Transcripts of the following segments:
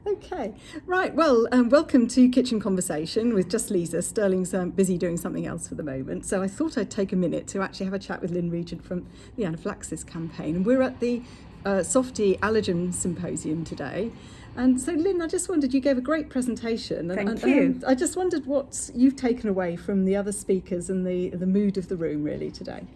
Okay, right. Well, welcome to Kitchen Conversation with just Lisa. Sterling's busy doing something else for the moment, so I thought I'd take a minute to actually have a chat with Lynne Regent from the Anaphylaxis Campaign. And we're at the SOFHT Allergen Symposium today. And so, Lynne, I just wondered, you gave a great presentation. Thank you. I just wondered what you've taken away from the other speakers and the mood of the room really today.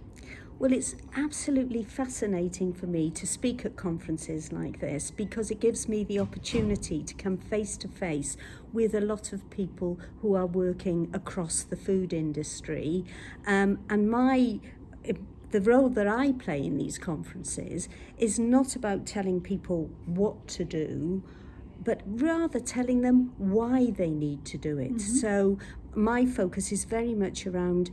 Well, it's absolutely fascinating for me to speak at conferences like this because it gives me the opportunity to come face to face with a lot of people who are working across the food industry. And the role that I play in these conferences is not about telling people what to do, but rather telling them why they need to do it. Mm-hmm. So my focus is very much around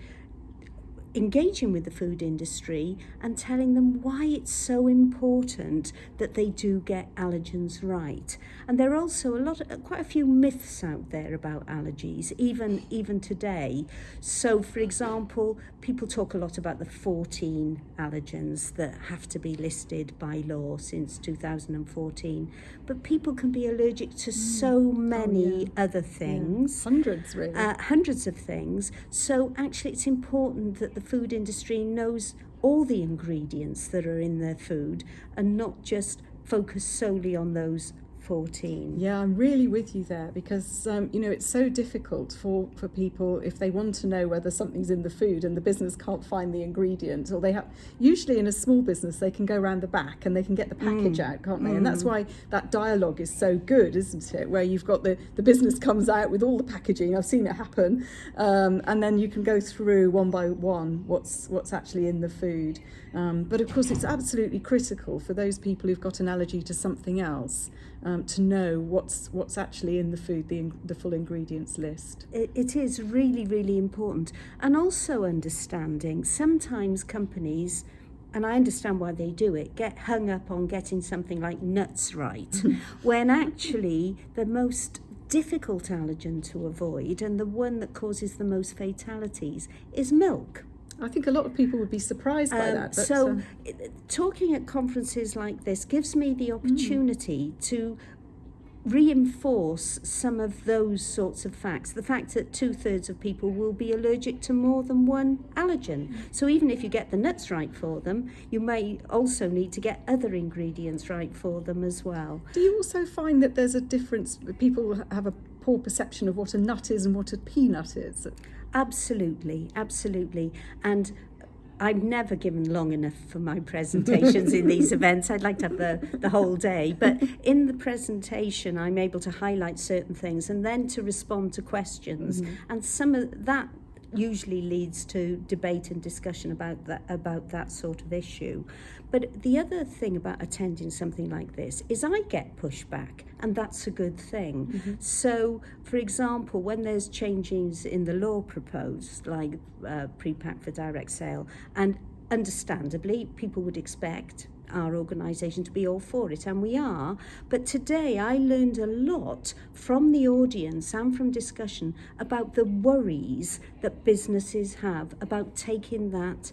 engaging with the food industry and telling them why it's so important that they do get allergens right. And there are also quite a few myths out there about allergies, even today. So, for example, people talk a lot about the 14 allergens that have to be listed by law since 2014. But people can be allergic to so many other things. Yeah. Hundreds, really. Hundreds of things. So actually it's important that the food industry knows all the ingredients that are in their food and not just focus solely on those 14. Yeah, I'm really with you there because, it's so difficult for people if they want to know whether something's in the food and the business can't find the ingredient, or usually in a small business, they can go around the back and they can get the package out, can't they? And that's why that dialogue is so good, isn't it? Where you've got the business comes out with all the packaging, I've seen it happen, and then you can go through one by one what's actually in the food. But of course, it's absolutely critical for those people who've got an allergy to something else to know what's actually in the food, the full ingredients list. It is really, really important. And also understanding, sometimes companies, and I understand why they do it, get hung up on getting something like nuts right, when actually the most difficult allergen to avoid and the one that causes the most fatalities is milk. I think a lot of people would be surprised by that. But, talking at conferences like this gives me the opportunity to reinforce some of those sorts of facts. The fact that 2/3 of people will be allergic to more than one allergen. So even if you get the nuts right for them, you may also need to get other ingredients right for them as well. Do you also find that there's a difference? People have a poor perception of what a nut is and what a peanut is. Absolutely. And I've never given long enough for my presentations in these events. I'd like to have the whole day. But in the presentation, I'm able to highlight certain things and then to respond to questions. And some of that usually leads to debate and discussion about that sort of issue. But the other thing about attending something like this is I get pushback, and that's a good thing. So, for example, when there's changes in the law proposed, like pre-pack for direct sale, and understandably, people would expect our organisation to be all for it, and we are. But today I learned a lot from the audience and from discussion about the worries that businesses have about taking that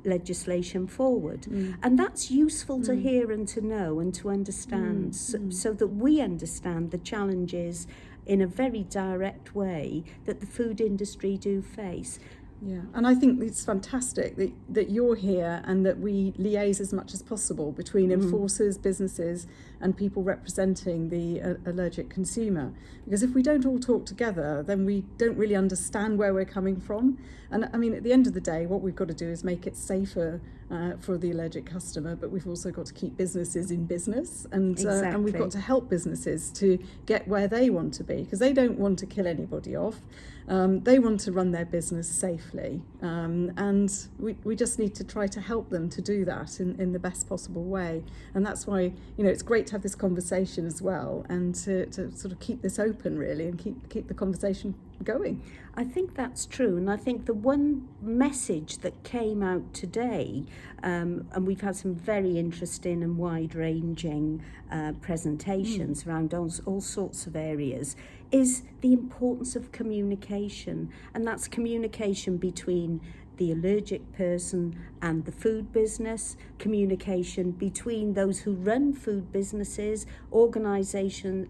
legislation forward. And that's useful to hear and to know and to understand, so that we understand the challenges in a very direct way that the food industry do face. Yeah, and I think it's fantastic that you're here and that we liaise as much as possible between enforcers, businesses and people representing the allergic consumer. Because if we don't all talk together, then we don't really understand where we're coming from. And I mean, at the end of the day, what we've got to do is make it safer for the allergic customer, but we've also got to keep businesses in business, and we've got to help businesses to get where they want to be, because they don't want to kill anybody off. They want to run their business safely, and we just need to try to help them to do that in the best possible way. And that's why, it's great to have this conversation as well, and to sort of keep this open really, and keep the conversation going. I think that's true, and I think the one message that came out today, and we've had some very interesting and wide-ranging presentations around all sorts of areas, is the importance of communication, and that's communication between the allergic person and the food business, communication between those who run food businesses, organisations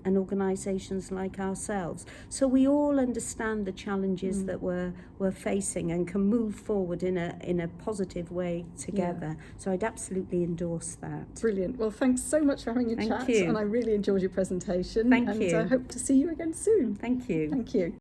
like ourselves. So we all understand the challenges that we're facing and can move forward in a positive way together. So I'd absolutely endorse that. Brilliant. Well, thanks so much for having a Thank chat, you. and I really enjoyed your presentation. Thank and you. I hope to see you again soon. Thank you. Thank you.